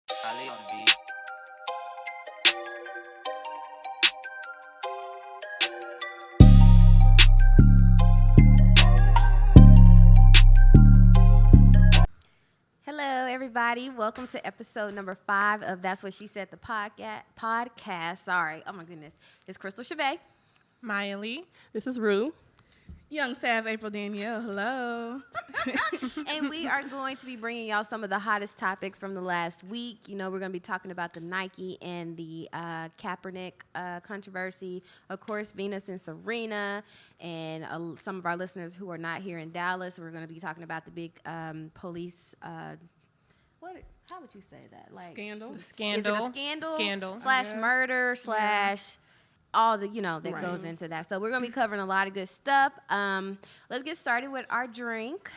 Ali on the beat. Hello, everybody. Welcome to episode number 5 of That's What She Said, the podcast. Sorry. Oh, my goodness. It's Crystal Chavez. Myia Lee. This is Rue. Young Sav April Danielle, hello. And we are going to be bringing y'all some of the hottest topics from the last week. You know, we're going to be talking about the Nike and the Kaepernick controversy. Of course, Venus and Serena, and some of our listeners who are not here in Dallas. We're going to be talking about the big police. How would you say that? Like Scandal. Is it a scandal? Slash Yeah. murder slash all the, that goes into that. So we're going to be covering a lot of good stuff. Let's get started with our drink,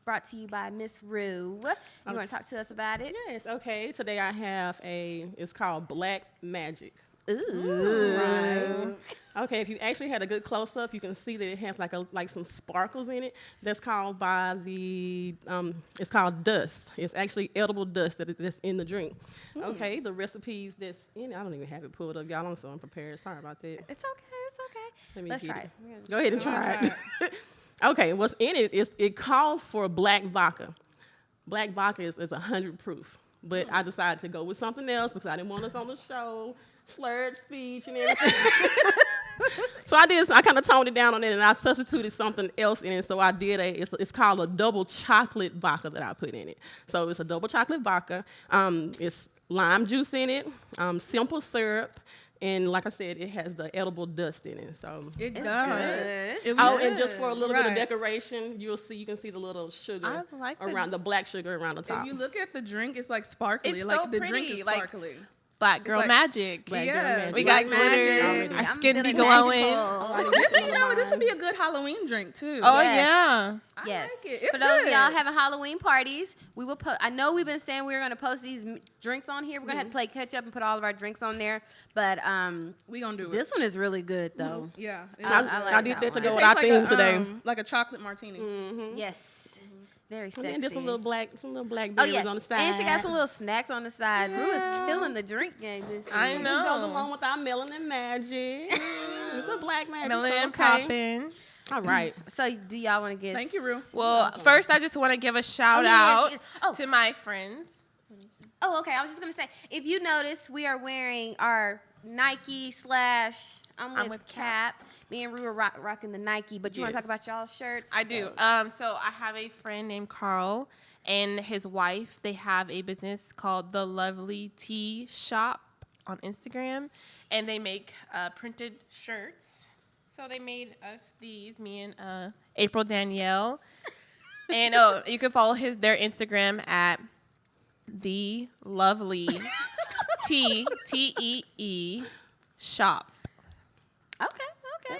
brought to you by Miss Rue. You want to talk to us about it? Yes, okay. Today I have it's called Black Magic. Ooh. Right. Okay, if you actually had a good close-up, you can see that it has like some sparkles in it. That's called it's called dust. It's actually edible dust that's in the drink. Okay, the recipes that's in it, I don't even have it pulled up, y'all. I'm so unprepared. Sorry about that. It's okay. Let me Let's get try it. it. Go ahead and try it. Okay, what's in it is it calls for black vodka. Black vodka is 100 proof, but I decided to go with something else because I didn't want us on the show, slurred speech and everything. So I kind of toned it down on it, and I substituted something else in it. So I did it's called a double chocolate vodka that I put in it. So it's a double chocolate vodka. It's lime juice in it, simple syrup, and like I said, it has the edible dust in it. So It It's does. good. It oh, was and just for a little bit of Right. decoration, you can see the little sugar I like the- around the black sugar around the top. If you look at the drink, it's like sparkly. It's like so the drink pretty, is like- sparkly. Black girl like- magic. Black girl Yes, magic. We got Black glitter. magic. Our I'm skin be feeling glowing. magical. This would be a good Halloween drink too. Oh Yes. yeah. Yes. like it. It's For those of y'all good. having Halloween parties, we will put. I know we've been saying we were going to post these drinks on here. We're going to have to play catch up and put all of our drinks on there. But we gonna do it. this one is really good though. Yeah. I like I did that that to one. go It with our tastes theme today. like a chocolate martini. Yes. Very And sexy. then just some little black Oh berries yeah, on the side. and she got some little snacks on the side. Rue is Yeah. killing the drink game this I week. know. This goes along with our melanin magic. It's a black magic. Melanin so okay. popping. All right. So do y'all want to get? Thank you, Rue. Well, first I just want to give a shout yes, out yes. Oh. to my friends. Oh, okay. I was just gonna say, if you notice, we are wearing our Nike slash I'm with Cap. Me and Rue are rocking the Nike, but you want to Yes. talk about y'all's shirts? I do. So I have a friend named Carl and his wife. They have a business called The Lovely Tea Shop on Instagram, and they make printed shirts. So they made us these, me and April Danielle. And you can follow their Instagram at The Lovely Tee shop. Okay.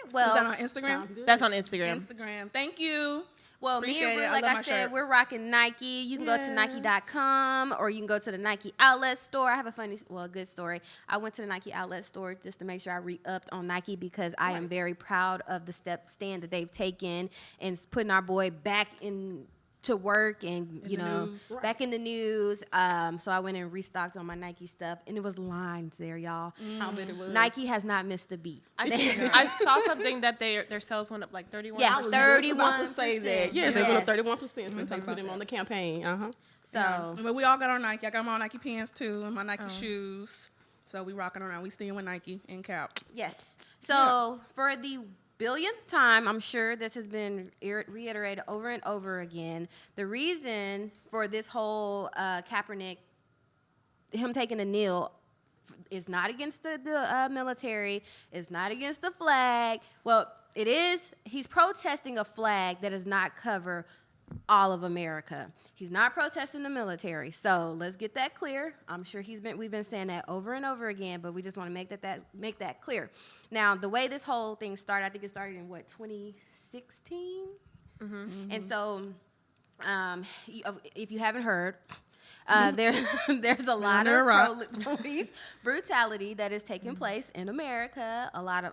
Is Well, that on Instagram? Sounds good. That's on Instagram. Instagram. Thank you. Well, me Appreciate and it. Rue, I like love I my said, shirt. we're rocking Nike. You can go to Nike.com or you can go to the Nike outlet store. I have a good story. I went to the Nike outlet store just to make sure I re-upped on Nike because I am very proud of the stand that they've taken and putting our boy back in to work and In the news. back in the news. So I went and restocked on my Nike stuff and it was lines there, y'all. How bad it was. Nike has not missed a beat. I saw something that their sales went up like 31%. Yeah, I was just about to 31%. say that. Yes, they went up Yes. 31% since they talk put them about on the campaign. So But we all got our Nike. I got my Nike pants too and my Nike shoes. So we rocking around. We staying with Nike and Cap. yes. So for the billionth time, I'm sure this has been reiterated over and over again. The reason for this whole Kaepernick, him taking a kneel, is not against the military. It's not against the flag. Well, it is. He's protesting a flag that does not cover all of America. He's not protesting the military. So let's get that clear. I'm sure we've been saying that over and over again, but we just want to make that clear. Now, the way this whole thing started, I think it started in 2016? And so if you haven't heard, There's a lot under a rock. of police brutality that is taking place in America. A lot of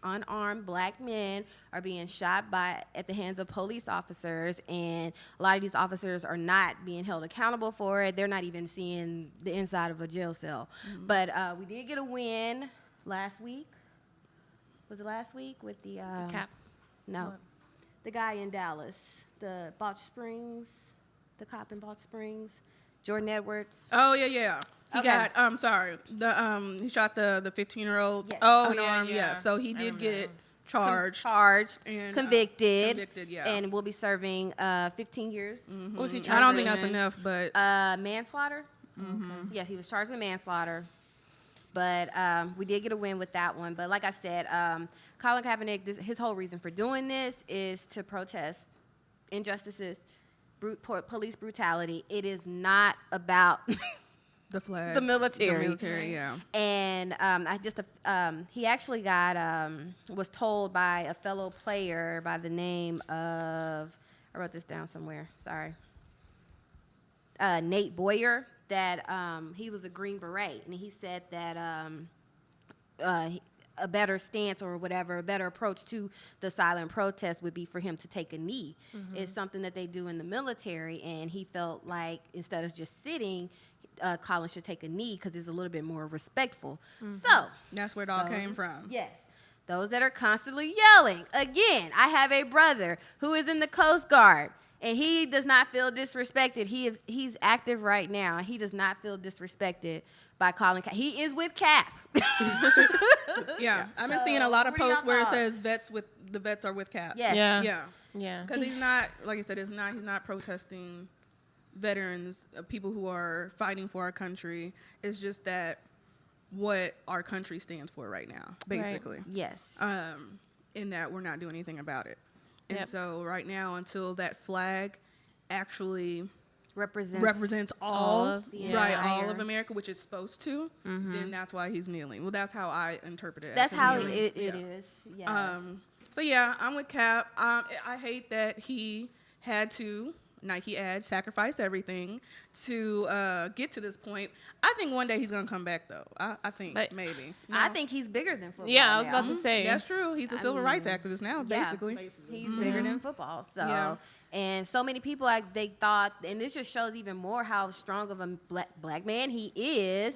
unarmed black men are being shot at the hands of police officers, and a lot of these officers are not being held accountable for it. They're not even seeing the inside of a jail cell. But we did get a win last week. Was it last week with the Cap? No, What? the guy in Dallas, the Balch Springs, the cop in Balch Springs, Jordan Edwards. Oh yeah. He Okay. got he shot the 15-year-old Yes. Oh, unarmed. yeah. So he I did remember get that. Charged, and convicted, yeah. and will be serving 15 years. What was he I charged don't think with? that's enough, but Manslaughter. Yes, he was charged with manslaughter. But we did get a win with that one. But like I said, Colin Kaepernick, his whole reason for doing this is to protest injustices, police brutality. It is not about the flag, the military. the military, yeah. And he actually was told by a fellow player by the name of, I wrote this down somewhere, sorry, Nate Boyer, that he was a Green Beret, and he said that a better stance or whatever, a better approach to the silent protest would be for him to take a knee. It's something that they do in the military, and he felt like instead of just sitting, Colin should take a knee because it's a little bit more respectful. So, That's where it all came from. yes, those that are constantly yelling. Again, I have a brother who is in the Coast Guard, and he does not feel disrespected. He's active right now. He does not feel disrespected by Colin. He is with Cap. Yeah, I've been So, seeing a lot of what are y'all posts where it thoughts? says the vets are with Cap. Yes. Yeah. Yeah. Yeah. Because he's not, like I said, he's not protesting veterans, people who are fighting for our country. It's just that what our country stands for right now, basically. Yes. In that we're not doing anything about it. And Yep. so right now, until that flag actually represents all of the right, all entire- of America, which it's supposed to, then that's why he's kneeling. Well, that's how I interpret it. That's as him how kneeling. it Yeah. is. Yes. So yeah, I'm with Cap. I hate that he had to Nike ad sacrifice everything to get to this point. I think one day he's gonna come back though. I think But maybe. I think he's bigger than football. Yeah, I was now. about to say. That's true. He's a civil rights activist now, Yeah. basically. He's bigger than football. So, Yeah. and so many people, they thought, and this just shows even more how strong of a black man he is.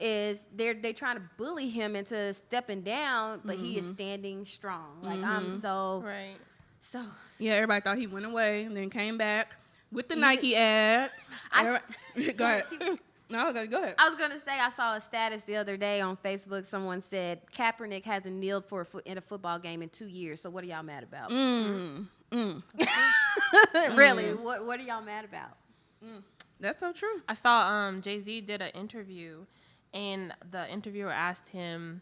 Is they're trying to bully him into stepping down, but he is standing strong. Like I'm so Right. so. Yeah, everybody thought he went away and then came back with the Nike ad. Go ahead. No, go ahead. I was gonna say I saw a status the other day on Facebook. Someone said Kaepernick hasn't kneeled in a football game in 2 years. So what are y'all mad about? Really? What are y'all mad about? That's so true. I saw Jay-Z did an interview, and the interviewer asked him,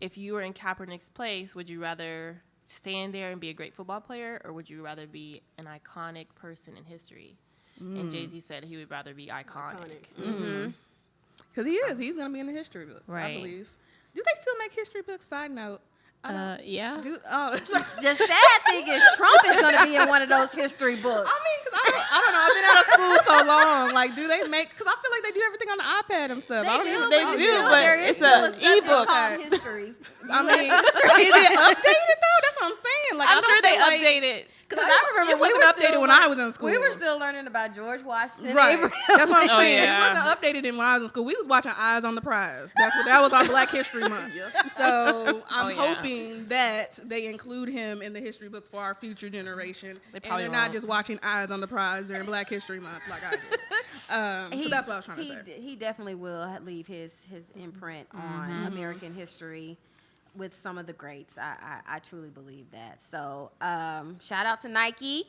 if you were in Kaepernick's place, would you rather stand there and be a great football player, or would you rather be an iconic person in history? And Jay-Z said he would rather be iconic. Because he is. He's going to be in the history books, I Right. believe. Do they still make history books? Side note. Yeah. The sad thing is Trump is gonna be in one of those history books. I mean, because I don't know. I've been out of school so long. Like, do they make? Because I feel like they do everything on the iPad and stuff. I don't even. They I don't do, even- but There is it's still a subject ebook. called history. I mean, is it updated though? That's what I'm saying. Like, I'm sure they updated. Because I remember It wasn't updated when I was in school. We were still learning about George Washington. Right. Abraham That's what I'm Oh, saying. yeah. It wasn't updated when I was in school. We was watching Eyes on the Prize. That was our Black History Month. So I'm yeah. hoping that they include him in the history books for our future generation. And probably they're not won't. just watching Eyes on the Prize during Black History Month like I did. So that's what I was trying to say. He definitely will leave his imprint on American history with some of the greats. I truly believe that. So shout out to Nike.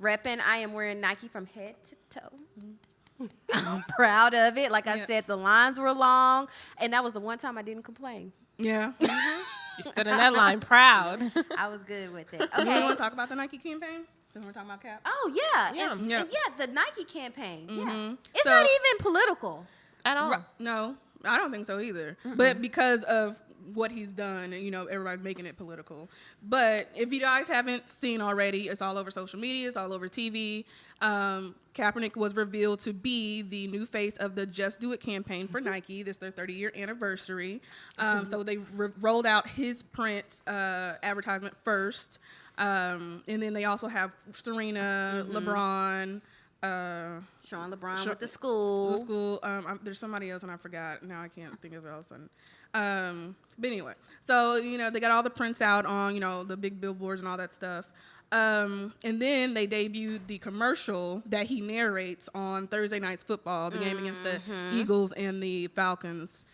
Repping, I am wearing Nike from head to toe. I'm proud of it. Like I said, the lines were long, and that was the one time I didn't complain. Yeah. You stood in that line proud. I was good with it. Okay. You Okay. want to talk about the Nike campaign? Since we're talking about Cap. Oh yeah, Yeah. It's- Yeah. yeah, the Nike campaign. Yeah, it's So- not even political. At all. No, I don't think so either. But because of what he's done, and everybody's making it political. But if you guys haven't seen already, it's all over social media, it's all over TV. Kaepernick was revealed to be the new face of the Just Do It campaign for Nike. This is their 30-year anniversary. So they rolled out his print advertisement first, and then they also have Serena, LeBron. Sean LeBron with the school. There's somebody else and I forgot. Now I can't think of it all of a sudden. But anyway, so they got all the prints out on the big billboards and all that stuff. And then they debuted the commercial that he narrates on Thursday Night's Football, the game against the Eagles and the Falcons.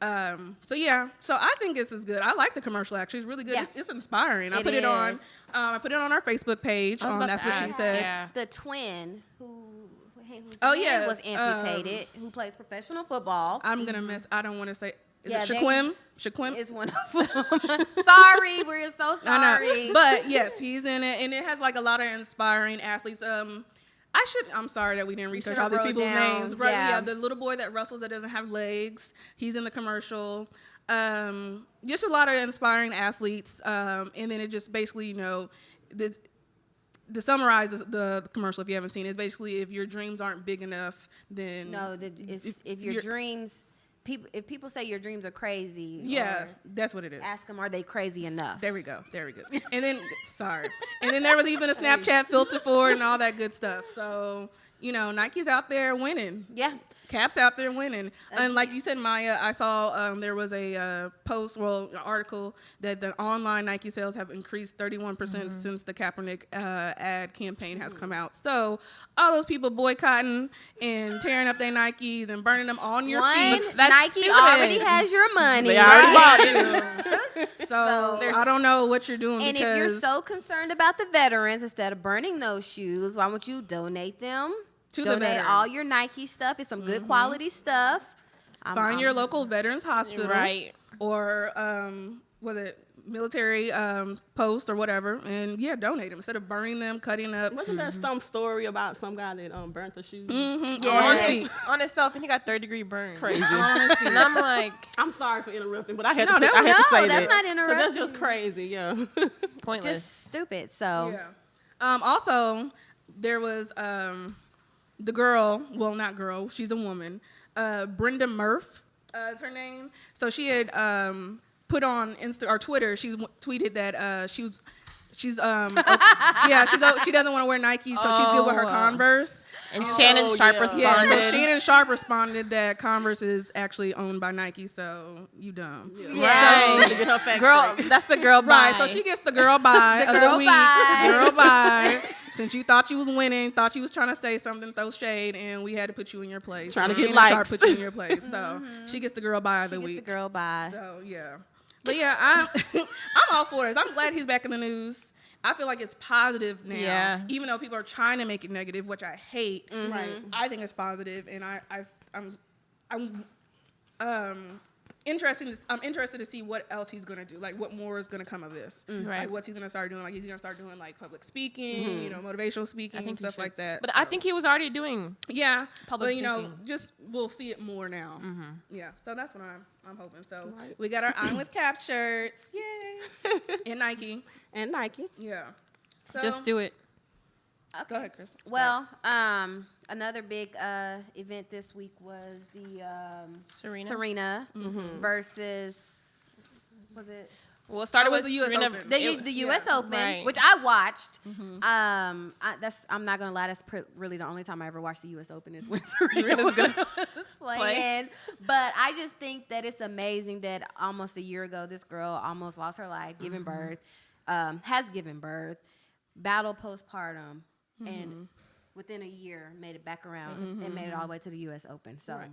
So I think this is good. I like the commercial. Actually, it's really good. Yeah. It's inspiring. I It put it is. on. I put it on our Facebook page. I was about That's to what she ask. said. Yeah. The twin whose Oh, hand yes, was amputated, who plays professional football. I'm gonna miss. I don't want to say. Is Yeah, it Shaquem? Shaquem is one of them. Sorry, we're so I sorry. know. But yes, he's in it, and it has like a lot of inspiring athletes. I'm sorry that we didn't research all should've these wrote people's down, names. Right? yeah. Yeah, the little boy that wrestles that doesn't have legs. He's in the commercial. Just a lot of inspiring athletes. And then it just basically, this. To summarize the commercial, if you haven't seen it, is basically if your dreams aren't big enough, then No, if your dreams, if people say your dreams are crazy, yeah, or that's what it is. ask them, are they crazy enough? There we go. And then, and then there was even a Snapchat filter for it and all that good stuff. So, Nike's out there winning. Yeah. Cap's out there winning. And like you said, Myia, I saw there was a an article that the online Nike sales have increased 31% since the Kaepernick ad campaign has come out. So all those people boycotting and tearing up their Nikes and burning them on your feet. That's Nike stupid. already has your money. They already right? bought it. So there's- I don't know what you're doing And because if you're so concerned about the veterans, instead of burning those shoes, why don't you donate them? To the donate veterans. all your Nike stuff. It's some good quality stuff. find your local veterans hospital, Right. Or was it military post or whatever, and donate them instead of burning them, cutting up. Wasn't there some story about some guy that burnt the shoes? Honestly, On itself, and he got 3rd-degree burn. Crazy. honestly. And I'm like, I'm sorry for interrupting, but I had No, to. no, I had to no, say that's that. not 'Cause interrupting. That's just crazy. Yeah. pointless. Just stupid. So Yeah. Also, there was the girl. Well, not girl. She's a woman. Brenda Murph is her name. So she had put on Twitter. She tweeted that she's she doesn't want to wear Nike, so she's good with her Oh. Converse. and Shannon Sharp yeah. responded. Yeah, so Shannon Sharp responded that Converse is actually owned by Nike, so you dumb. Right. So, to get her facts Girl, straight. that's the girl Right, bye. so she gets the girl bye The of girl the week. bye. Girl bye. Since you thought you was winning, thought you was trying to say something, throw shade, and we had to put you in your place. Trying to So get Shannon Sharp likes. put you in your place. So she gets the girl bye of the She gets week. the girl by. So yeah. But yeah, I'm all for this. I'm glad he's back in the news. I feel like it's positive now. Yeah. Even though people are trying to make it negative, which I hate. Right. I think it's positive, and I'm interested. I'm interested to see what else he's gonna do. Like what more is gonna come of this. Right. Like what's he gonna start doing? Like he's gonna start doing like public speaking, motivational speaking, and he stuff should. like that. But I think he was already doing. yeah, public but speaking. just we'll see it more now. Yeah, so that's what I'm hoping. So Right. we got our I'm with Cap shirts, yay, and Nike. And Nike. Yeah, so, Just do it. Go ahead, Chris. Well, another big event this week was the Serena. versus was it Well, it started Oh, it was with the US Serena. Open. the U.S. Open, right. which I watched. I'm not gonna lie, that's really the only time I ever watched the U.S. Open is when Serena was playing. But I just think that it's amazing that almost a year ago, this girl almost lost her life giving birth, has given birth, battled postpartum, and within a year made it back around and made it all the way to the U.S. Open. So. Right.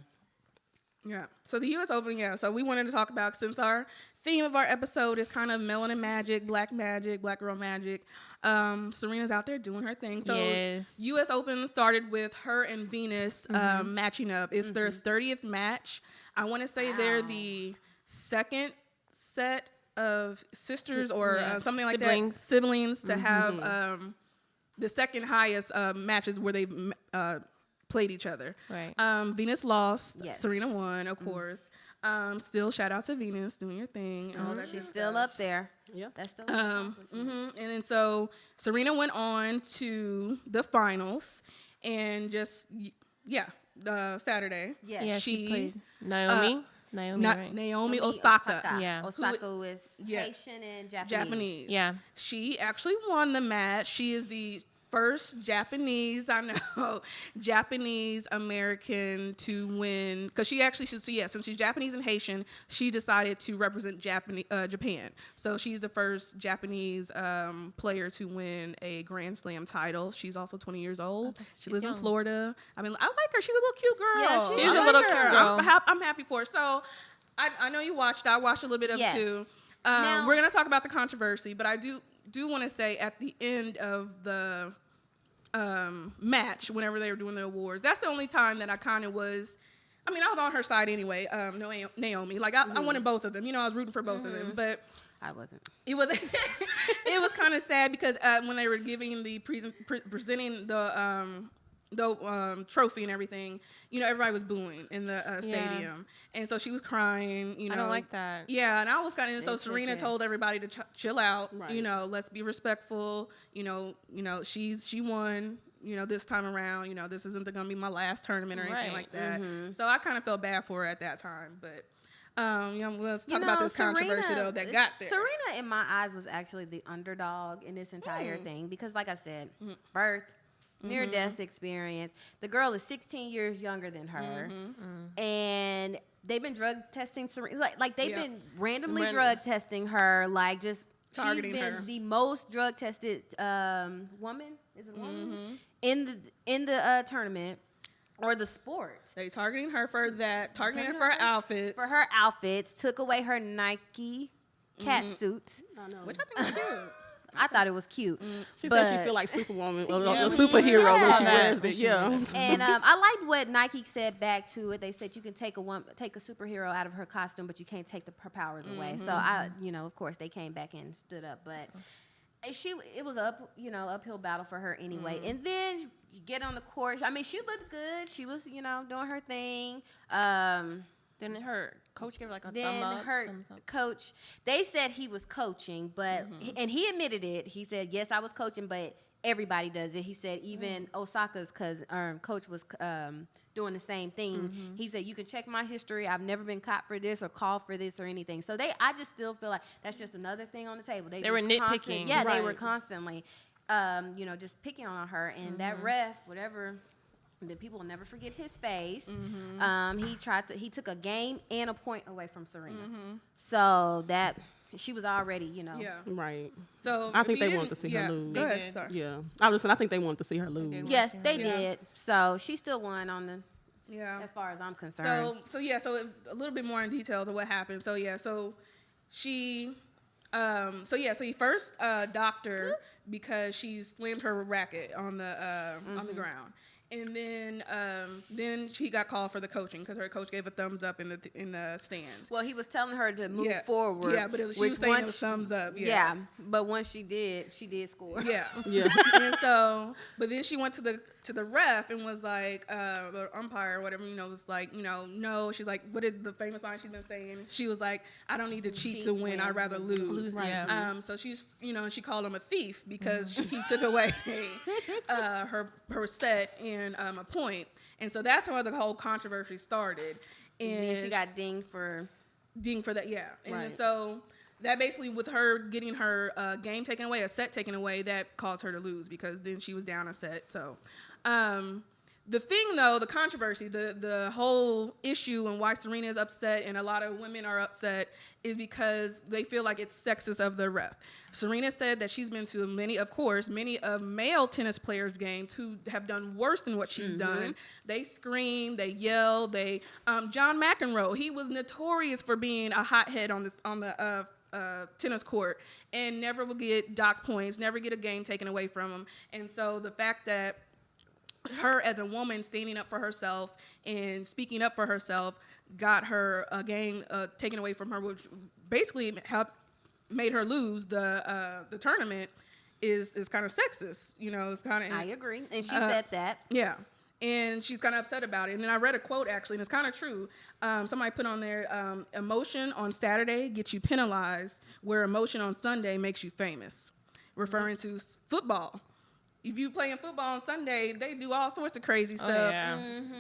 Yeah. So the U.S. Open, yeah. So we wanted to talk about, since our theme of our episode is kind of melanin magic, black girl magic. Serena's out there doing her thing. So Yes. U.S. Open started with her and Venus matching up. It's their 30th match. I want to say they're the second set of sisters or Yeah. something like Siblings. that, siblings to have the second highest matches where they've played each other. Right. Venus lost. Yes. Serena won, of course. Still, shout out to Venus doing your thing. And all that She's good still stuff. up there. Yep. That's still. And then so Serena went on to the finals, and just Saturday. Yes. Yeah, she she played Naomi. Right? Naomi Osaka. Yeah. Osaka is Yeah. Haitian and Japanese. Yeah. She actually won the match. She is the first Japanese Japanese American to win, because she actually since she's Japanese and Haitian, she decided to represent Japan. So she's the first Japanese player to win a Grand Slam title. She's also 20 years old. She lives in Florida. I mean, I like her. She's a little cute girl. Yeah, She's I a like little her. cute girl. I'm happy for her. So I know you watched. I watched a little bit of Yes. it too. Now- We're gonna talk about the controversy, but I do want to say at the end of the match, whenever they were doing the awards, that's the only time that I kind of was. I mean, I was on her side anyway. Naomi, like I wanted both of them. You know, I was rooting for both of them, but I wasn't. it was it was kind of sad because when they were giving the presenting the trophy and everything, you know, everybody was booing in the stadium, and so she was crying. You know, I don't like that. Yeah, and I was kind of so It's Serena okay. told everybody to chill out. Right. You know, let's be respectful. You know, she won. You know, this time around. You know, this isn't going to be my last tournament or anything Right. like that. So I kind of felt bad for her at that time, but. Let's talk You about know, this controversy Serena- though that got there. Serena, in my eyes, was actually the underdog in this entire thing because, like I said, birth, near-death experience. The girl is 16 years younger than her, and they've been drug testing Serena. Like they've Yeah. been randomly Random. drug testing her. Like just Targeting she's been her. the most drug tested woman. Is it a woman in the tournament or the sport? They targeting her for that, targeting her for her outfits. For her outfits, took away her Nike cat suit. I know. Which I think was cute. I thought it was cute. She but, said she feel like Superwoman or Yeah, a we- superhero when she yeah. wears it. Yeah. And I liked what Nike said back to it. They said you can take a superhero out of her costume, but you can't take her powers away. So of course they came back and stood up, but it was uphill battle for her anyway. And then you get on the court. I mean, she looked good. She was, doing her thing. Then her coach gave her like a Then thumb up. her thumbs up. coach, they said he was coaching, but and he admitted it. He said, "Yes, I was coaching, but everybody does it." He said even Osaka's coach was doing the same thing. He said, "You can check my history. I've never been caught for this or called for this or anything." So I just still feel like that's just another thing on the table. They were just nitpicking. Yeah, they were Right. constantly, just picking on her. And that ref, whatever. The people will never forget his face. He took a game and a point away from Serena. So that she was already, Yeah. Right. So I if think you they wanted didn't- to see her lose. Go They ahead. did. Sorry. Yeah. I was saying, I think they wanted to see her lose. did. Yes, Yeah. they did. So she still won on the Yeah. as far as I'm concerned. So a little bit more in details of what happened. So she, he first docked her because she slammed her racket on the ground. And then she got called for the coaching because her coach gave a thumbs up in the stands. Well, he was telling her to move Yeah. forward. Yeah, but she which was saying it once was thumbs up. Yeah, but once she did score. Yeah. Yeah. And so, but then she went to the ref and was like, the umpire or whatever, was like, no. She's like, what is the famous line she's been saying? She was like, I don't need to cheat to win. I'd rather lose. Right. Yeah. So she's, she called him a thief because he took away her set and a point. And so that's where the whole controversy started. And And then she got dinged for that, yeah. And then Right. so that basically, with her getting her game taken away, a set taken away, that caused her to lose because then she was down a set. So the thing, though, the controversy, the whole issue and why Serena is upset and a lot of women are upset is because they feel like it's sexist of the ref. Serena said that she's been to many of male tennis players' games who have done worse than what she's done. They scream, they yell, John McEnroe, he was notorious for being a hothead on the tennis court and never will get docked points, never get a game taken away from him. And so the fact that her as a woman standing up for herself and speaking up for herself got her a game taken away from her, which basically made her lose the tournament, is kind of sexist. It's kind of. I agree, and she said that. Yeah. And she's kind of upset about it. And then I read a quote, actually, and it's kind of true. Somebody put on there, emotion on Saturday gets you penalized, where emotion on Sunday makes you famous, referring to football. If you play in football on Sunday, they do all sorts of crazy stuff.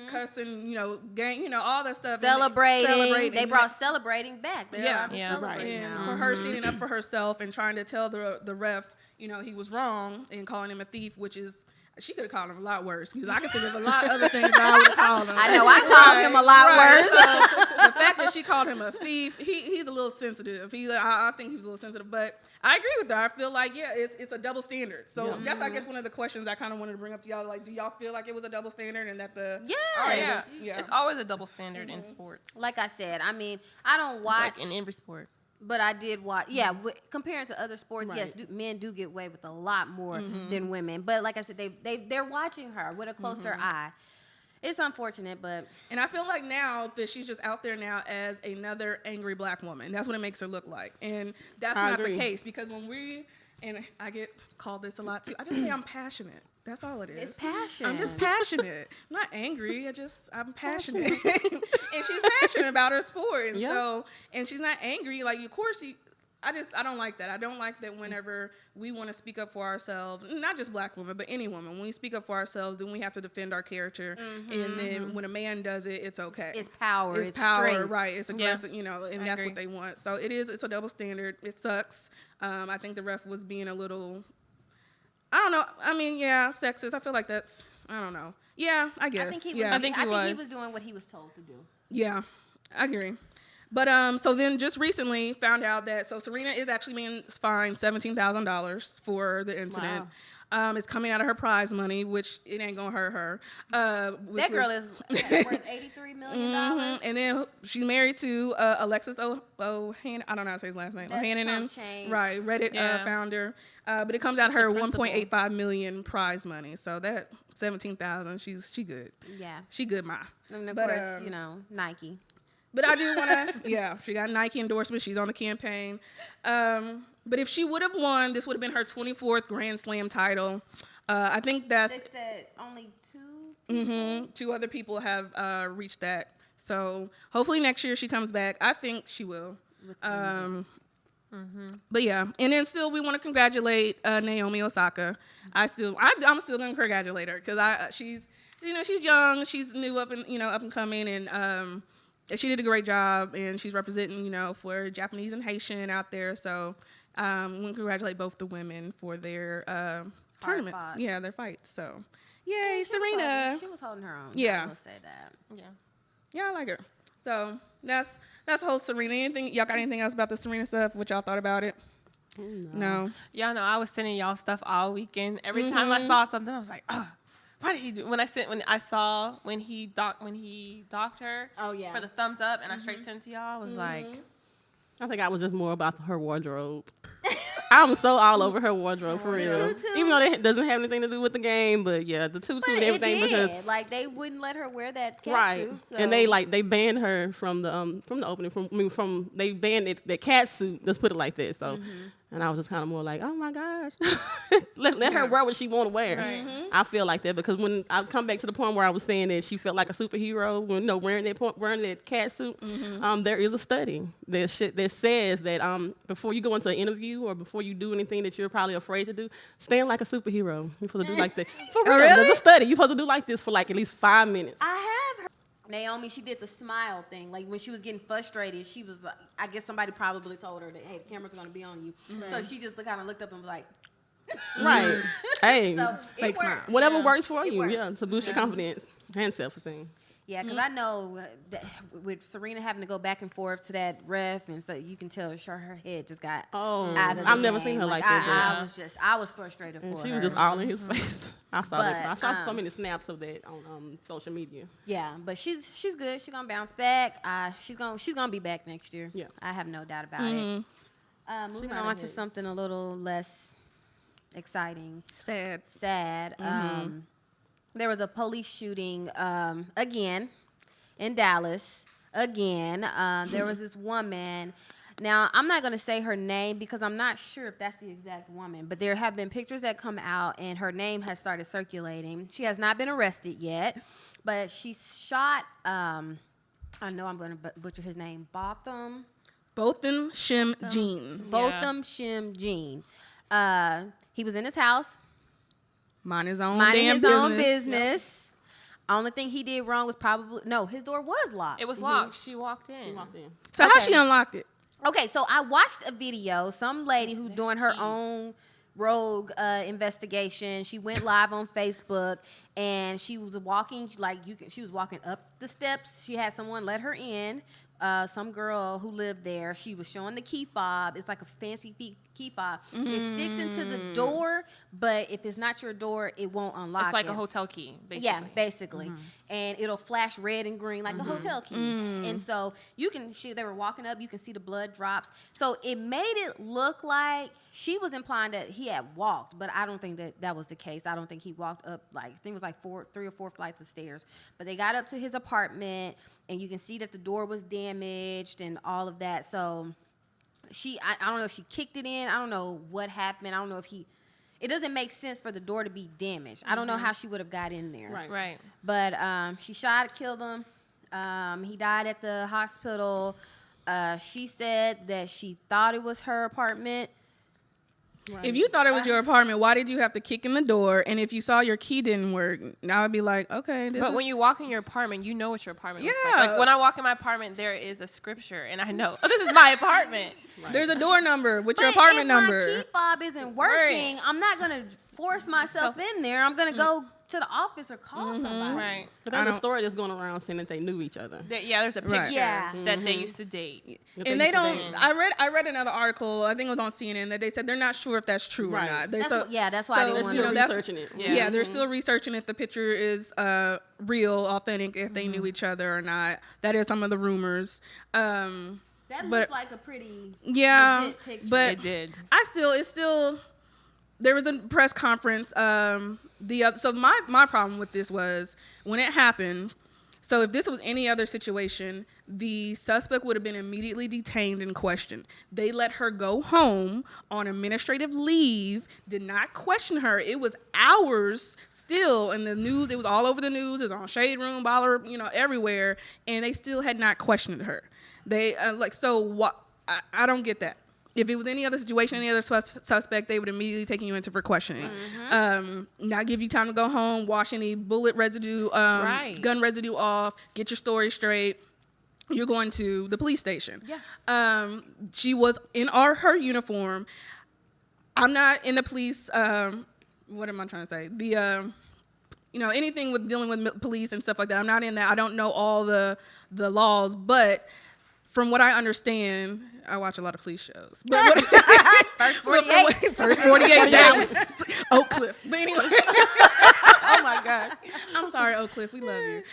Cussing, gang, all that stuff. Celebrating. They brought celebrating back. They're Yeah. allowed to Yeah. celebrate And now. for her standing up for herself and trying to tell the ref, he was wrong and calling him a thief, which is, she could have called him a lot worse, because I could think of a lot of other things I would have called him. I know, I called him a lot worse. So the fact that she called him a thief, he's a little sensitive. I think he was a little sensitive, but I agree with her. I feel like, it's a double standard. So that's, I guess, one of the questions I kind of wanted to bring up to y'all. Like, do y'all feel like it was a double standard and that Yes. It's always a double standard in sports. Like I said, I mean, I don't watch, Like in every sport. but I did watch. Yeah, comparing to other sports, yes, men do get away with a lot more than women. But like I said, they're watching her with a closer eye. It's unfortunate, but And I feel like now that she's just out there now as another angry black woman. That's what it makes her look like. And that's I not agree. the case, because and I get called this a lot too, I just say I'm passionate. That's all it is. it's passion. I'm just passionate. I'm not angry. I'm passionate. And she's passionate about her sport. And so, and she's not angry. Like, of course, I don't like that. I don't like that whenever we want to speak up for ourselves, not just black women, but any woman. When we speak up for ourselves, then we have to defend our character. And then when a man does it, it's okay. It's power. It's power, strength. right? It's aggressive, and I that's agree. what they want. So it's a double standard. It sucks. I think the ref was being a little, I don't know. I mean, yeah, sexist. I feel like that's, I don't know. Yeah, I guess. I think he yeah. was doing what he was told to do. Yeah, I agree. But so then just recently found out that Serena is actually being fined $17,000 for the incident. Wow. It's coming out of her prize money, which it ain't gonna hurt her. That girl is worth $83 million. And then she's married to Alexis Ohanian. I don't know how to say his last name. That's Ohanian, chump change. right? Reddit founder. But it comes out her 1.85 million prize money. So that 17,000, she good. Yeah. She good, ma. And of But, course, Nike. But I do want to, she got Nike endorsement. She's on the campaign. But if she would have won, this would have been her 24th Grand Slam title. I think that's... They said only two? Two other people have reached that. So hopefully next year she comes back. I think she will. But yeah, and then still we want to congratulate Naomi Osaka. I'm still gonna congratulate her, because she's young, she's new up and coming, and she did a great job, and she's representing for Japanese and Haitian out there. So we want to congratulate both the women for their tournament. fought. Yeah, their fights. So yay, Serena. She was holding her own. Yeah. I will say that. Yeah, I like her. So that's the whole Serena. Y'all got anything else about the Serena stuff? What y'all thought about it? No. Y'all know I was sending y'all stuff all weekend. Every time I saw something, I was like, oh, why did he do? When I saw when he docked her Oh, yeah. for the thumbs up, and I straight sent it to y'all, I was like, I think I was just more about her wardrobe. I'm so all over her wardrobe, for real. tutu. Even though it doesn't have anything to do with the game, but yeah, the tutu But and everything, it did. because Like, they wouldn't let her wear that catsuit. right, So. and they banned her from the opening. They banned that catsuit. Let's put it like this. So, and I was just kind of more like, oh my gosh, let her wear what she want to wear. Right. I feel like that, because when I come back to the point where I was saying that she felt like a superhero when wearing that catsuit, there is a study that says that before you go into an interview or before you do anything that you're probably afraid to do, stand like a superhero. You're supposed to do like that. For real, Really? there's a study. You're supposed to do like this for like at least 5 minutes. I have heard. Naomi, she did the smile thing. Like, when she was getting frustrated, she was like, I guess somebody probably told her that, hey, the camera's going to be on you. So she just kind of looked up and was like, Right. Hey, so it Fake smile. worked. whatever works for It you. works. Yeah, to boost your confidence and self-esteem. Yeah, because I know that with Serena having to go back and forth to that ref, and so you can tell her head just got out of the I've never game. seen her like that. I was frustrated And for she her. was just all in his face. I saw that. I But, saw so many snaps of that on social media. Yeah, but she's good. She's gonna bounce back. She's gonna be back next year. Yeah. I have no doubt about it. Moving might on have to hit. something a little less exciting. Sad. There was a police shooting again in Dallas. Again, there was this woman. Now, I'm not going to say her name because I'm not sure if that's the exact woman, but there have been pictures that come out, and her name has started circulating. She has not been arrested yet, but she shot, I know I'm going to butcher his name, Botham Shim Jean. Botham Shim Jean. He was in his house, Minding his own minding damn his own business. business. Only thing he did wrong was probably, no, his door was locked. It was locked. She walked in. She walked in. So how she unlocked it? Okay, so I watched a video. Some lady who's doing her own rogue investigation. She went live on Facebook, and she was walking she was walking up the steps. She had someone let her in. Some girl who lived there. She was showing the key fob. It's like a fancy key fob. It sticks into the door, but if it's not your door, it won't unlock. It's like it. a hotel key, basically. Yeah, basically. And it'll flash red and green like a hotel key. And so they were walking up, you can see the blood drops. So it made it look like she was implying that he had walked, but I don't think that was the case. I don't think he walked up, I think it was like 3 or 4 flights of stairs. But they got up to his apartment, and you can see that the door was damaged and all of that. So I don't know if she kicked it in. I don't know what happened. I don't know if it doesn't make sense for the door to be damaged. I don't know how she would have got in there. Right. But she killed him. He died at the hospital. She said that she thought it was her apartment. Right. If you thought it was your apartment, why did you have to kick in the door? And if you saw your key didn't work, I would be like, okay. But when you walk in your apartment, you know what your apartment looks Yeah. like. When I walk in my apartment, there is a scripture, and I know, this is my apartment. Right. there's a door number with your But apartment if number. my key fob isn't working, I'm not gonna force myself in there. I'm gonna go to the office or call somebody. Right. But there's a story that's going around saying that they knew each other. There's a Right. picture Yeah. that they used to date. And they don't. I read another article. I think it was on CNN that they said they're not sure if that's true or Right. not. That's why I didn't They're want still to. that's- researching it. Yeah. Yeah, they're still researching if the picture is real, authentic, if they knew each other or not. That is some of the rumors. That but- looked like a pretty Yeah, legit picture. but It did. it's still. There was a press conference. So my problem with this was when it happened. So if this was any other situation, the suspect would have been immediately detained and questioned. They let her go home on administrative leave, did not question her. It was hours still in the news. It was all over the news. It was on Shade Room, Baller, everywhere. And they still had not questioned her. They I don't get that. If it was any other situation, any other suspect, they would immediately take you into for questioning. Not give you time to go home, wash any bullet residue, gun residue off, get your story straight. You're going to the police station. Yeah. She was in her uniform. I'm not in the police. What am I trying to say? Anything with dealing with police and stuff like that. I'm not in that. I don't know all the laws, but from what I understand, I watch a lot of police shows. But First 48. First 48 Dallas, Oak Cliff. But anyway, Oh, my God. I'm sorry, Oak Cliff. We love you.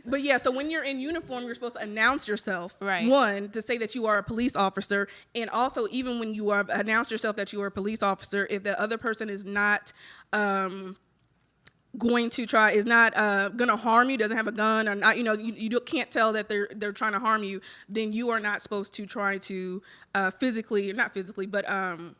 But yeah, so when you're in uniform, you're supposed to announce yourself. Right. One, to say that you are a police officer. And also, even when you announce yourself that you are a police officer, if the other person is not going to harm you, doesn't have a gun, or not, you can't tell that they're trying to harm you, then you are not supposed to try to not physically, but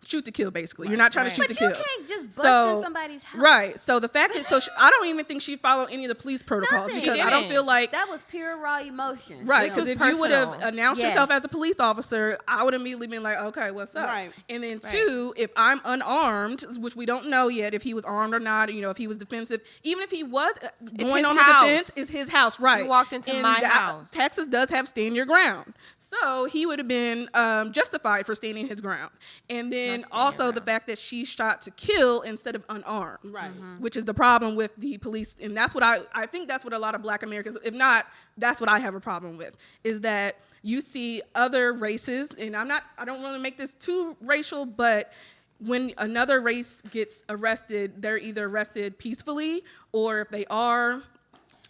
shoot to kill, basically. You're not trying to shoot to But kill. you can't just bust in somebody's house. Right. So the fact is, I don't even think she followed any of the police protocols Nothing. because She I don't didn't. feel like. That was pure raw emotion. Right, This because was if you would have personal. announced yourself Yes. as a police officer, I would immediately been like, okay, what's up? Right. And then two, if I'm unarmed, which we don't know yet if he was armed or not, if he was defensive, even if he was going his on house. the defense, it's his house, right? You walked into my house. Texas does have stand your ground. So he would have been justified for standing his ground. And then also the fact that she shot to kill instead of unarmed. Right. Which is the problem with the police. And that's what I think that's what a lot of Black Americans, if not, that's what I have a problem with, is that you see other races, and I don't want to make this too racial, but when another race gets arrested, they're either arrested peacefully, or if they are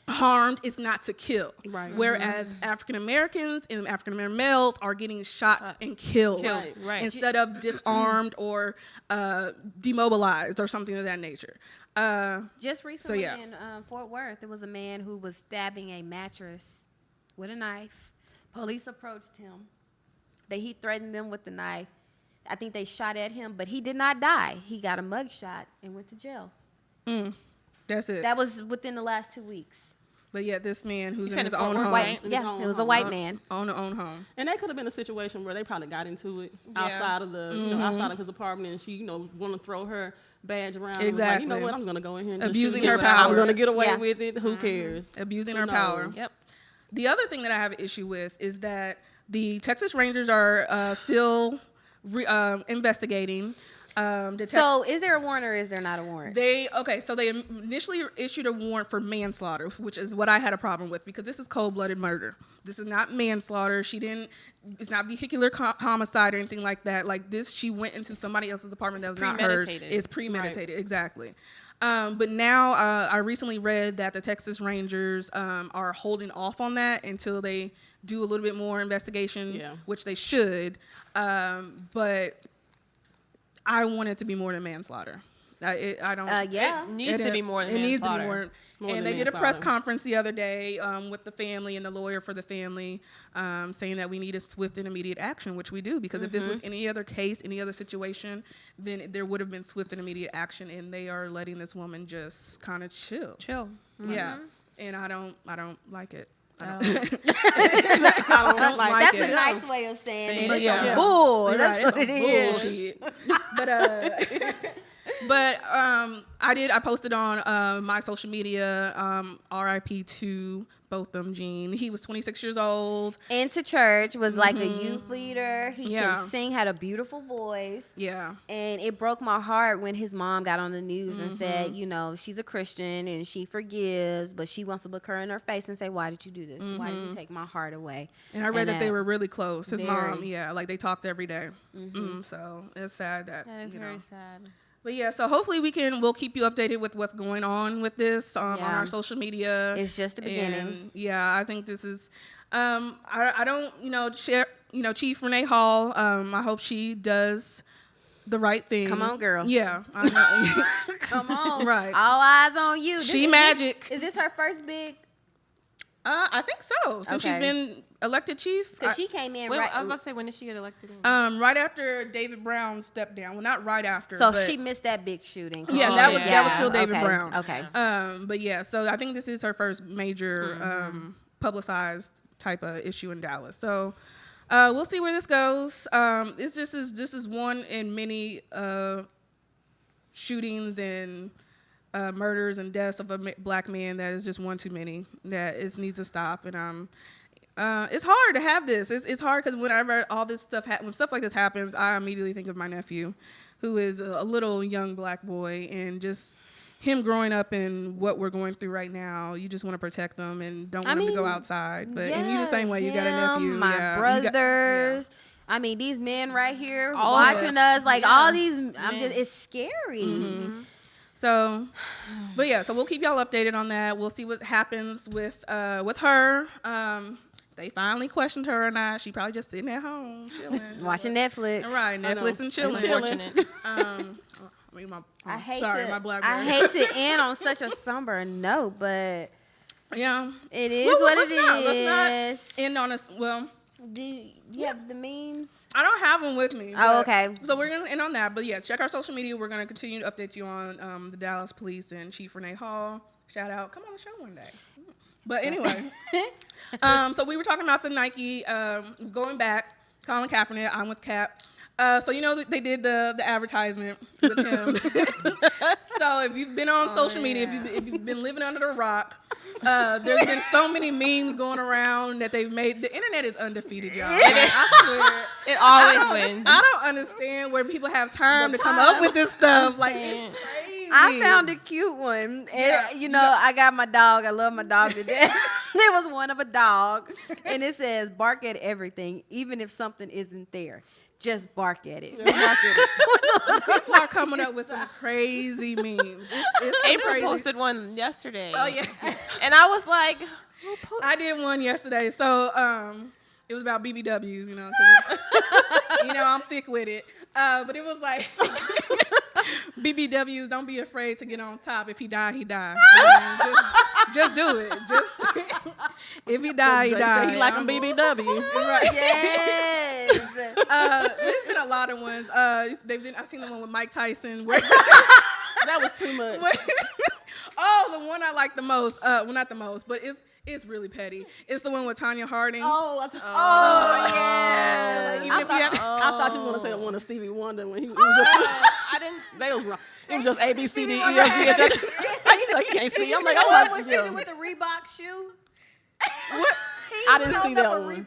harmed, it's not to kill. Right. Whereas African Americans and African American males are getting shot and killed Right. instead of disarmed or demobilized or something of that nature. Just recently yeah. in Fort Worth, there was a man who was stabbing a mattress with a knife. Police approached him. that he threatened them with the knife. I think they shot at him, but he did not die. He got a mug shot and went to jail. That's it. That was within the last 2 weeks. But yeah, this man who's He in said his in own Fort Worth, home. right? Yeah, it was a white man. Own home. And that could have been a situation where they probably got into it Yeah. outside of the, outside of his apartment, and she, want to throw her badge around. And was like, Exactly. you know what? I'm gonna go in here and just Abusing shoot her it. power. I'm gonna get away Yeah. with it. Who cares? Abusing Who her power. knows? Yep. The other thing that I have an issue with is that the Texas Rangers are still investigating. So is there a warrant or is there not a warrant? They initially issued a warrant for manslaughter, which is what I had a problem with because this is cold-blooded murder. This is not manslaughter. It's not vehicular homicide or anything like that. Like this, she went into somebody else's apartment that was not hers. Premeditated. It's premeditated, exactly. But now I recently read that the Texas Rangers are holding off on that until they do a little bit more investigation, which they should. But I want it to be more than manslaughter. I don't. Yeah. It needs to be more than it needs to be manslaughter. more. More And than they did a press manslaughter. conference the other day with the family and the lawyer for the family, saying that we need a swift and immediate action, which we do, because if this was any other case, any other situation, then there would have been swift and immediate action, and they are letting this woman just kind of chill. Yeah, and I don't like it. I don't like That's it. a nice way of saying it. But It's yeah. a bull. You're That's right, what it's it a is. bullshit. But I posted on my social media, RIP to both of them, Gene. He was 26 years old. Into church, was like a youth leader. He Yeah. can sing, had a beautiful voice. Yeah. And it broke my heart when his mom got on the news and said, she's a Christian and she forgives, but she wants to look her in her face and say, why did you do this? Why did you take my heart away? And I read that they were really close. His mom, Very. yeah, like they talked every day. So it's sad that, That is very sad. But yeah, so hopefully we'll keep you updated with what's going on with this on our social media. It's just the beginning. And yeah, I think this is, I don't, share, Chief Renee Hall, I hope she does the right thing. Come on, girl. Yeah. I know. Come on. Right. All eyes on you. She magic. Is this her first big? I think so. Since she's Okay. been elected chief. Because she came in Wait, right. I was about to say, when did she get elected? Right after David Brown stepped down. Well, not right after. So but she missed that big shooting. Yeah, Oh, that yeah. was still David okay. Brown. Okay. But yeah, so I think this is her first major publicized type of issue in Dallas. So we'll see where this goes. This is one in many shootings and murders and deaths of a black man that is just one too many. That it needs to stop. And it's hard to have this. It's hard because whenever all this stuff when stuff like this happens, I immediately think of my nephew, who is a little young black boy, and just him growing up in what we're going through right now. You just want to protect them and don't want him to go outside. But and you the same way. You got a nephew. My yeah, brothers. I mean, these men right here All watching us, like all these. It's scary. So, but yeah, so we'll keep y'all updated on that. We'll see what happens with her. They finally questioned her or not. She probably just sitting at home chilling, Watching Netflix. Right, Netflix and chilling. Unfortunate. My I BlackBerry. hate to end on such a somber note, but Yeah, it is Well, what let's it not- is. let's not end on a well. Do you have the memes? I don't have them with me. Oh, but- okay. So we're gonna end on that. But yeah, check our social media. We're gonna continue to update you on the Dallas Police and Chief Renee Hall. Shout out. Come on the show one day. But anyway, so we were talking about the Nike. Going back, Colin Kaepernick. I'm with Cap. So they did the advertisement with him. So if you've been on social media, if you've been living under the rock, there's been so many memes going around that they've made. The internet is undefeated, y'all. I swear. It always wins. I don't understand where people have time to come up with this stuff. Like, it's crazy. I found a cute one. And, Yeah. I got my dog. I love my dog to death. It was one of a dog. And it says, bark at everything, even if something isn't there. Just bark at it. People are coming up with some crazy memes. It's so April crazy. posted one yesterday. Oh yeah, And I was like, I did one yesterday. So it was about BBWs, 'cause, I'm thick with it. But it was like BBWs. Don't be afraid to get on top. If he die, he die. Just do it. Just if he die, he die. He like him BBW. Right. Yes. There's been a lot of ones. I've seen the one with Mike Tyson where That was too much. oh, the one I like the most. Well, not the most, but it's really petty. It's the one with Tanya Harding. Oh, yeah. Even if you have, I thought you were gonna say the one of Stevie Wonder when he was just, I didn't. they was wrong. It was just A B C D E F G H I J. You can't see. I'm like, oh my was sitting with the Reebok shoe. what? I didn't see that one.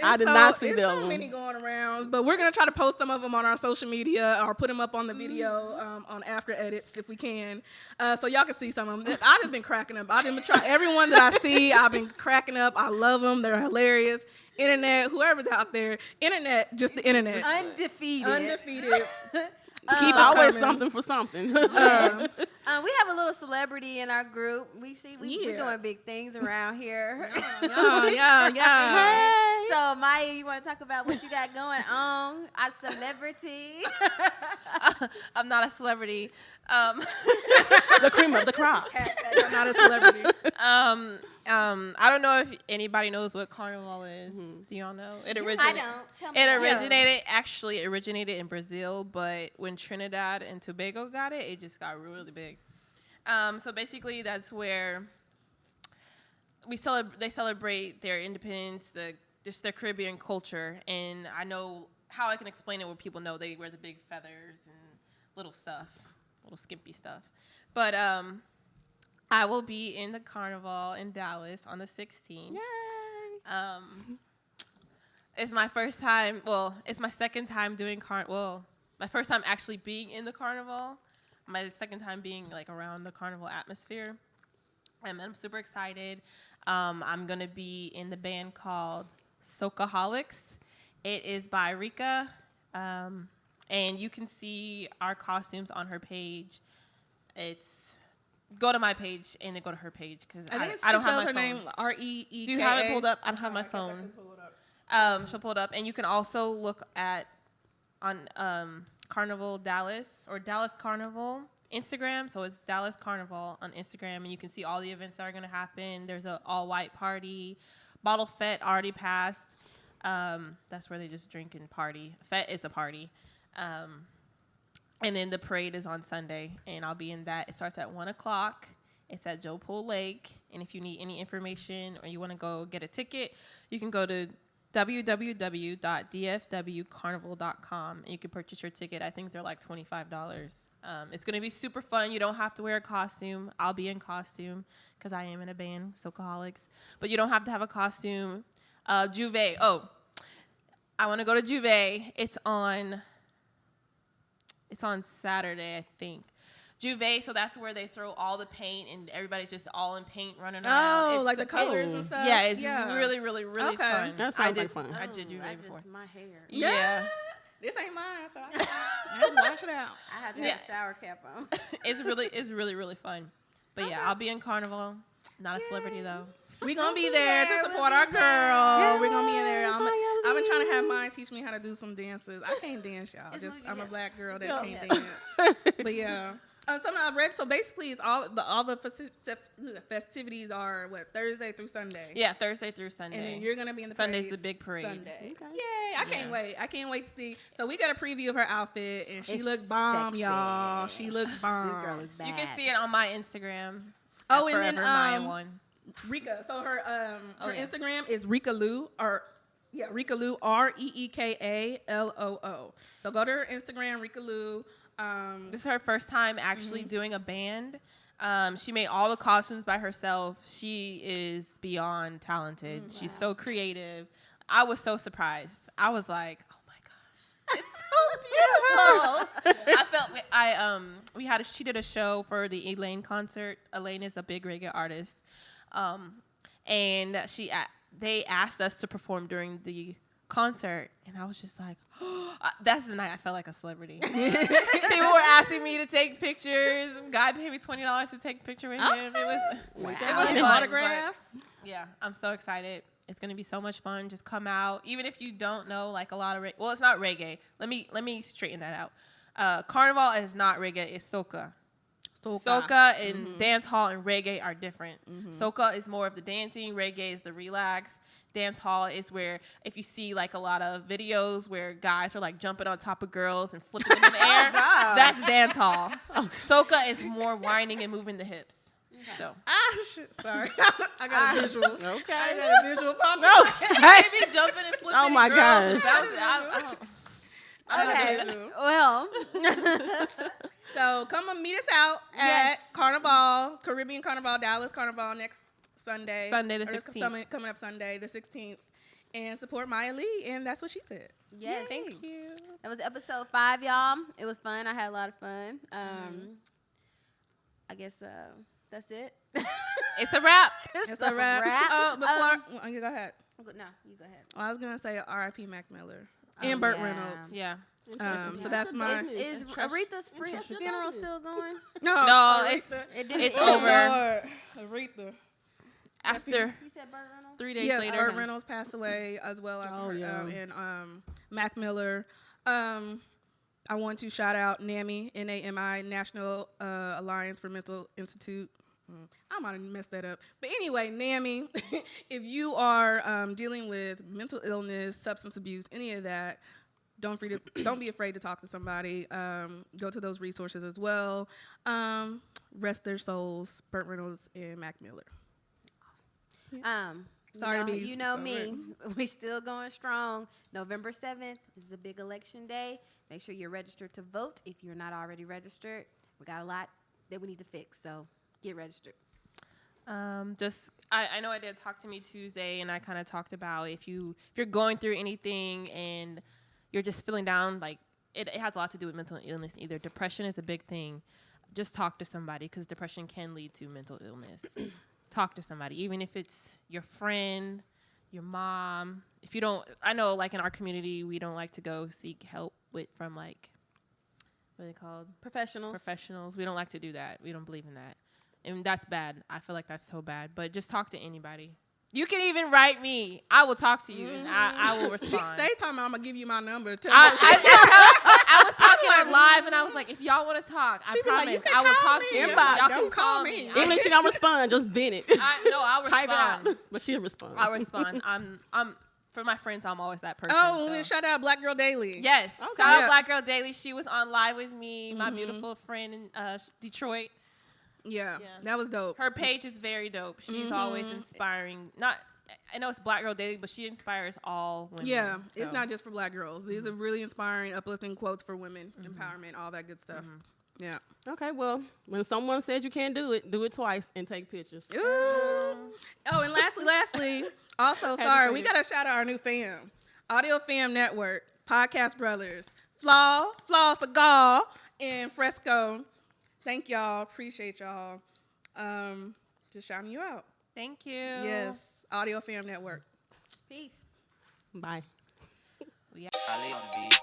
I did not see that so one. many going around, but we're gonna try to post some of them on our social media or put them up on the video on after edits if we can, so y'all can see some of them. I just been cracking up. I've been trying everyone that I see. I've been cracking up. I love them. They're hilarious. Internet, whoever's out there, internet, just the internet, undefeated. Keep always something for something. We have a little celebrity in our group. We're Yeah. doing big things around here. Yeah. Hey. So, Myia, you want to talk about what you got going on? A celebrity. I'm not a celebrity. The cream of the crop. I'm not a celebrity. I don't know if anybody knows what Carnival is. Do y'all know? It I originated. don't. Tell me. It about originated in Brazil, but when Trinidad and Tobago got it, it just got really big. So basically, that's where they celebrate their independence, just their Caribbean culture. And I know how I can explain it where people know they wear the big feathers and little skimpy stuff. But I will be in the Carnival in Dallas on the 16th. Yay. It's my first time. Well, it's my second time doing my first time actually being in the Carnival. My second time being like around the Carnival atmosphere. And I'm super excited. I'm gonna be in the band called Socaholix. It is by Rika, and you can see our costumes on her page. Go to my page and then go to her page because I don't have my her phone. name REEKA. Do you have it pulled up? I don't have my phone. She'll pull it up, and you can also look on Carnival Dallas or Dallas Carnival Instagram. So it's Dallas Carnival on Instagram, and you can see all the events that are going to happen. There's an all-white party. Bottle Fete already passed. That's where they just drink and party. Fete is a party. And then the parade is on Sunday, and I'll be in that. It starts at 1 o'clock. It's at Joe Pool Lake. And if you need any information or you want to go get a ticket, you can go to www.dfwcarnival.com, and you can purchase your ticket. I think they're like $25. It's going to be super fun. You don't have to wear a costume. I'll be in costume because I am in a band, Socaholix. But you don't have to have a costume. Juve. Oh, I want to go to Juve. It's on Saturday, I think. Juve, so that's where they throw all the paint and everybody's just all in paint running around. Oh, It's like the colors and stuff. Yeah, it's really, really, really Okay. fun. That sounds like fun. I did Juve before. My hair. Yeah. This ain't mine, so I have to wash it out. I have to have a shower cap on. It's really, really fun. But yeah, I'll be in Carnival. Not a celebrity though. We gonna be there to support our girl. We're gonna be in there. I've been trying to have mine teach me how to do some dances. I can't dance, y'all. I'm a black girl that can't dance. But yeah. Something I've read. So basically, it's all the festivities are Thursday through Sunday. Yeah, Thursday through Sunday. And then you're gonna be in the Sunday's parade the big parade. Sunday. Okay. Yay! I can't wait. I can't wait to see. So we got a preview of her outfit, and she It's looked bomb, sexy. y'all. She looked bomb. This girl is bad. You can see it on my Instagram. Oh, at and then Forever Myia One. Rika. So her yeah. Instagram is Rika Lou Rika Lou REEKALOO. So go to her Instagram, Rika Lou. This is her first time actually doing a band. She made all the costumes by herself. She is beyond talented. She's so creative. I was so surprised. I was like, oh my gosh, it's so beautiful. She did a show for the Elaine concert. Elaine is a big reggae artist. And they asked us to perform during the concert, and I was just like, that's the night I felt like a celebrity. People were asking me to take pictures. Guy paid me $20 to take a picture with him. It was fun, autographs. but yeah, I'm so excited. It's gonna be so much fun. Just come out, even if you don't know like a lot of well, it's not reggae. Let me straighten that out. Carnival is not reggae. It's soca. Soca and dance hall and reggae are different. Soca is more of the dancing. Reggae is the relax. dance hall is where if you see like a lot of videos where guys are like jumping on top of girls and flipping them in the air, that's dance hall. Soca is more whining and moving the hips. So Shit, sorry. I got a visual. Okay. I got a visual pop. No. they be jumping and flipping. Oh my girls gosh. and bouncing. Okay. Well, So come and meet us out at Carnival, Caribbean Carnival, Dallas Carnival next Sunday. Sunday the Or this 16th. Coming up Sunday the 16th. And support Myia Lee, and that's what she said. yes. Thank you. That was episode 5, y'all. It was fun. I had a lot of fun. I guess that's it. It's a wrap. It's a wrap. Oh, before you go ahead. No, you go ahead. I was gonna say R.I.P. Mac Miller and Burt yeah. Reynolds. Yeah. So that's my. Is Aretha's funeral still going? No, Aretha. it's Oh, over. Lord. Aretha. After You said Burt Reynolds? 3 days Yes, later. Burt Reynolds passed away as well. And Mac Miller. I want to shout out NAMI, N-A-M-I, National Alliance for Mental Institute. I might have messed that up. But anyway, NAMI, if you are dealing with mental illness, substance abuse, any of that, don't be afraid to talk to somebody. Go to those resources as well. Rest their souls, Burt Reynolds and Mac Miller. Sorry to be you know so me. rude. We still going strong. November 7th is a big election day. Make sure you're registered to vote if you're not already registered. We got a lot that we need to fix, so get registered. I know I did Talk to Me Tuesday, and I kind of talked about if you're going through anything and you're just feeling down, like it has a lot to do with mental illness. Either depression is a big thing. Just talk to somebody, because depression can lead to mental illness. Talk to somebody, even if it's your friend, your mom. If you don't, I know like in our community, we don't like to go seek help from like, what are they called? Professionals. We don't like to do that. We don't believe in that. And that's bad. I feel like that's so bad. But just talk to anybody. You can even write me. I will talk to you, and I will respond. She stay talking about, I'm going to give you my number. I was talking on live, and I was like, if y'all want to talk, I She be like, promise you can I will call talk me. to you. Everybody, Y'all don't can call call me. me. Even if she don't respond, just vent it. I'll Type it out. respond. But she'll respond. I'll respond. I'm for my friends, I'm always that person. Oh, so. and shout out Black Girl Daily. Yes. Okay. Shout out Yeah. Black Girl Daily. She was on live with me, my beautiful friend in Detroit. Yeah, Yeah. that was dope. Her page is very dope. She's always inspiring. I know it's Black Girl Daily, but she inspires all women. Yeah, so. it's not just for Black girls. These are really inspiring, uplifting quotes for women, empowerment, all that good stuff. Yeah. Okay, well, when someone says you can't do it twice and take pictures. Ooh. Oh, and lastly, also, to sorry, say we it. got to shout out our new fam, Audio Fam Network, Podcast Brothers, Flaw Cigar, and Fresco. Thank y'all. Appreciate y'all. Just shouting you out. Thank you. Yes, Audio Fam Network. Peace. Bye. Yeah. I lay on the beat.